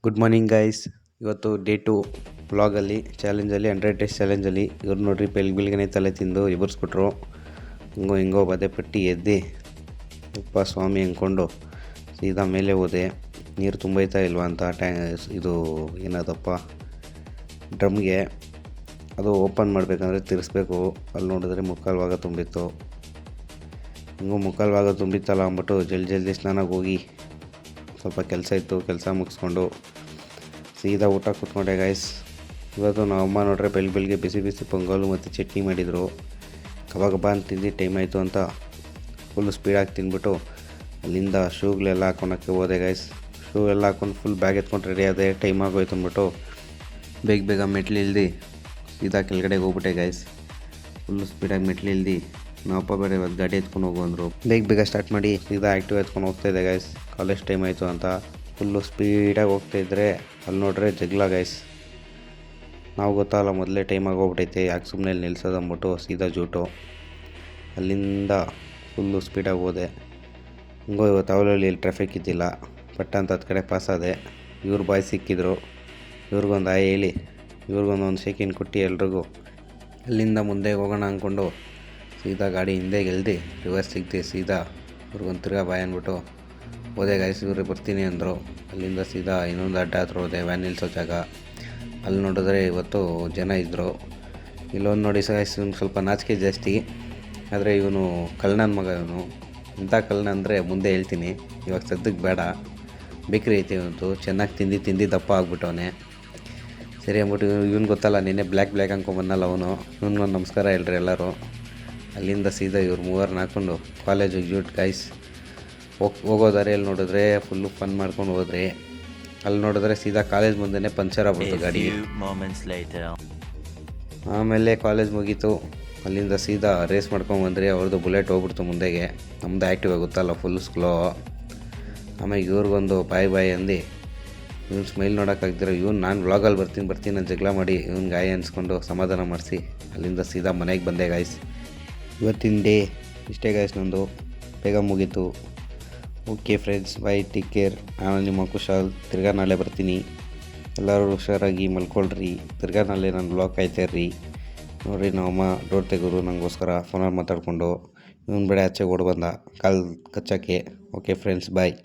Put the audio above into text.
Good morning guys. ಇವತ್ತು day 2 ವ್ಲಾಗಲ್ಲಿ ಚಾಲೆಂಜಲ್ಲಿ 100 days ಚಾಲೆಂಜಲ್ಲಿ ಇವ್ರು ನೋಡ್ರಿ ಬೆಳಗ್ಗೆನೇ ತಲೆ ತಿಂದು ಎಬ್ಬರಿಸ್ಬಿಟ್ರು. ಹಿಂಗೋ ಬದೆ ಪಟ್ಟಿ ಎದ್ದು ಉಪ್ಪ ಸ್ವಾಮಿ ಅಂದ್ಕೊಂಡು ಸೀದಾ ಮೇಲೆ ಹೋದೆ. ನೀರು ತುಂಬೈತಾ ಇಲ್ವಾ ಅಂತ ಇದು ಏನದಪ್ಪ ಡ್ರಮ್ಗೆ ಅದು ಓಪನ್ ಮಾಡಬೇಕಂದ್ರೆ ತಿರ್ಸ್ಬೇಕು. ಅಲ್ಲಿ ನೋಡಿದ್ರೆ ಮುಕ್ಕಾಲು ಭಾಗ ತುಂಬಿತ್ತು. ಮುಕ್ಕಾಲು ಭಾಗ ತುಂಬಿತ್ತಲ್ಲ ಅಂದ್ಬಿಟ್ಟು ಜಲ್ದಿ ಸ್ನಾನಕ್ಕೆ ಹೋಗಿ ಸ್ವಲ್ಪ ಕೆಲಸ ಇತ್ತು, ಕೆಲಸ ಮುಗಿಸ್ಕೊಂಡು ಸೀದಾ ಊಟ ಕೂತ್ಕೊಂಡೆ ಗೈಸ್. ಇವತ್ತು ನಮ್ಮ ಅಮ್ಮ ನೋಡ್ರೆ ಬೆಳಗ್ಗೆ ಬಿಸಿ ಪೊಂಗಲು ಮತ್ತು ಚಟ್ನಿ ಮಾಡಿದರು. ಕಬಾಕಬ ಅಂತ ತಿಂದು ಟೈಮ್ ಆಯಿತು ಅಂತ ಫುಲ್ ಸ್ಪೀಡಾಗಿ ತಿಂದ್ಬಿಟ್ಟು ಅಲ್ಲಿಂದ ಶೂಗಳೆಲ್ಲ ಹಾಕೊಳಕ್ಕೆ ಹೋದೆ ಗೈಸ್. ಶೂ ಎಲ್ಲ ಹಾಕೊಂಡು ಫುಲ್ ಬ್ಯಾಗ್ ಎತ್ಕೊಂಡು ರೆಡಿ ಆದೆ. ಟೈಮ್ ಆಗೋಯ್ತು ಅಂದ್ಬಿಟ್ಟು ಬೇಗ ಮೆಟ್ಲು ಇಳ್ದು ಸೀದಾ ಕೆಳಗಡೆಗೆ ಹೋಗ್ಬಿಟ್ಟೆ ಗೈಸ್. ಫುಲ್ಲು ಸ್ಪೀಡಾಗಿ ಮೆಟ್ಲು ಇಳ್ದು ನಾವಪ್ಪ ಬೇರೆ ಇವತ್ತು ಗಾಡಿ ಎತ್ಕೊಂಡು ಹೋಗು ಅಂದರು. ಬೇಗ ಸ್ಟಾರ್ಟ್ ಮಾಡಿ ಸೀದಾ ಆ್ಯಕ್ಟಿವ್ ಎತ್ಕೊಂಡು ಹೋಗ್ತಾಯಿದ್ದೆ ಗೈಸ್. ಕಾಲೇಜ್ ಟೈಮ್ ಆಯಿತು ಅಂತ ಫುಲ್ಲು ಸ್ಪೀಡಾಗಿ ಹೋಗ್ತಾಯಿದ್ರೆ ಅಲ್ಲಿ ನೋಡ್ರೆ ಜಗ್ಲ ಗೈಸ್. ನಾವು ಗೊತ್ತಲ್ಲ ಮೊದಲೇ ಟೈಮ್ ಆಗೋಗ್ಬಿಟ್ಟೈತೆ, ಯಾಕೆ ಸುಮ್ಮನೆ ನಿಲ್ಸೋದು ಅಂದ್ಬಿಟ್ಟು ಸೀದಾ ಜೂಟು ಅಲ್ಲಿಂದ ಫುಲ್ಲು ಸ್ಪೀಡಾಗಿ ಹೋದೆ. ಇವತ್ತು ಅವಲಲ್ಲಿ ಟ್ರಾಫಿಕ್ ಇದ್ದಿಲ್ಲ, ಪಟ್ಟ ಅಂತ 10 ಕಡೆ ಪಾಸ್ ಆದೆ. ಇವ್ರ ಬಾಯ್ ಸಿಕ್ಕಿದ್ರು, ಇವ್ರಿಗೊಂದು ಆಯ್ ಹೇಳಿ ಇವ್ರಿಗೊಂದು ಸೆಕೆಂಡ್ ಕೊಟ್ಟು ಎಲ್ರಿಗೂ ಅಲ್ಲಿಂದ ಮುಂದೆ ಹೋಗೋಣ ಅಂದ್ಕೊಂಡು ಸೀದಾ ಗಾಡಿ ಹಿಂದೆ ಗೆಲ್ದು ರಿವರ್ಸ್ ಸಿಗ್ದು ಸೀದಾ ಇವ್ರಿಗೊಂದು ತಿರ್ಗಾ ಬಾಯ್ ಅಂದ್ಬಿಟ್ಟು ಹೋದೆ ಗೈಸ್. ಇವ್ರಿಗೆ ಬರ್ತೀನಿ ಅಂದರು. ಅಲ್ಲಿಂದ ಸೀದಾ ಇನ್ನೊಂದು ಅಡ್ಡ ಹತ್ರ ಹೋದೆ, ವ್ಯಾನ್ ನಿಲ್ಸೋ ಜಾಗ. ಅಲ್ಲಿ ನೋಡಿದ್ರೆ ಇವತ್ತು ಜನ ಇದ್ದರು. ಇಲ್ಲೊಂದು ನೋಡಿ ಗೈಸ್, ಇವ್ನು ಸ್ವಲ್ಪ ನಾಚಿಕೆ ಜಾಸ್ತಿ, ಆದರೆ ಇವನು ಕಳ್ಳನ ಮಗ. ಇವನು ಇಂಥ ಕಳ್ಳನ ಅಂದರೆ ಮುಂದೆ ಹೇಳ್ತೀನಿ, ಇವಾಗ ಸದ್ಯಕ್ಕೆ ಬೇಡ. ಬೇಕ್ರಿ ಐತಿ ಇವತ್ತು, ಚೆನ್ನಾಗಿ ತಿಂದು ದಪ್ಪ ಆಗ್ಬಿಟ್ಟವನೆ. ಸರಿ ಅಂದ್ಬಿಟ್ಟು ಇವ್ನು ಗೊತ್ತಲ್ಲ ನಿನ್ನೆ ಬ್ಲ್ಯಾಕ್ ಅಂದ್ಕೊಂಬನ್ನಲ್ಲ ಅವನು. ಇವನಿಗೊಂದು ನಮಸ್ಕಾರ ಹೇಳ್ರಿ ಎಲ್ಲರೂ. ಅಲ್ಲಿಂದ ಸೀದಾ ಇವ್ರು ಮೂವರನ್ನ ಹಾಕ್ಕೊಂಡು ಕಾಲೇಜಿಗೆ ಜೂಟ್ ಗೈಸ್. ಹೋಗೋ ದಾರಿಯಲ್ಲಿ ನೋಡಿದ್ರೆ ಫುಲ್ಲು ಫನ್ ಮಾಡ್ಕೊಂಡು ಹೋದ್ರಿ. ಅಲ್ಲಿ ನೋಡಿದ್ರೆ ಸೀದಾ ಕಾಲೇಜ್ ಮುಂದೆನೇ ಪಂಚರ್ ಆಗ್ಬಿಡ್ತು ಗಾಡಿ. ಆಮೇಲೆ ಕಾಲೇಜ್ ಮುಗೀತು. ಅಲ್ಲಿಂದ ಸೀದಾ ರೇಸ್ ಮಾಡ್ಕೊಂಬಂದ್ರಿ. ಅವ್ರದ್ದು ಬುಲೆಟ್ ಹೋಗ್ಬಿಡ್ತು ಮುಂದೆಗೆ, ನಮ್ಮದು ಆ್ಯಕ್ಟಿವ್ ಆಗುತ್ತಲ್ಲ ಫುಲ್ ಸ್ಲೋ. ಆಮೇಲೆ ಇವ್ರಿಗೊಂದು ಬಾಯ್ ಅಂದು ಇವ್ನು ಸ್ಮೈಲ್ ನೋಡೋಕ್ಕಾಗ್ದಿರೋ ಇವ್ನು ನಾನು ವ್ಲಾಗಲ್ಲಿ ಬರ್ತೀನಿ ನಾನು ಜಗಳ ಮಾಡಿ ಇವ್ನು ಗಾಯ ಅನ್ಸ್ಕೊಂಡು ಸಮಾಧಾನ ಮಾಡಿಸಿ ಅಲ್ಲಿಂದ ಸೀದಾ ಮನೆಗೆ ಬಂದೆ ಗಾಯ್ಸ್. ಇವತ್ತಿನ ಡೇ ಇಷ್ಟೇ ಗಾಯ್ಸ್, ನಂದು ಬೇಗ ಮುಗೀತು. Okay friends, by, take care. ನಾನು ನಿಮ್ಮ ಕುಶಾಲ್. ತಿರ್ಗಾ ನಾಳೆ ಬರ್ತೀನಿ. ಎಲ್ಲರೂ ಹುಷಾರಾಗಿ ಮಲ್ಕೊಳ್ರಿ. ತಿರ್ಗಾ ನಾಳೆ ನಾನು ಬ್ಲಾಗ್ ಕಾಯ್ತಾಯಿರ್ರಿ. ನೋಡಿರಿ ನಮ್ಮಮ್ಮ ಡೋರ್ ತೆಗೆದ್ರು ನನಗೋಸ್ಕರ ಫೋನಲ್ಲಿ ಮಾತಾಡಿಕೊಂಡು. ಇವನು ಬೇಡ ಆಚೆ ಓಡಿ ಬಂದ ಕಾಲು ಕಚ್ಚೋಕ್ಕೆ. ಓಕೆ ಫ್ರೆಂಡ್ಸ್, ಬಾಯ್.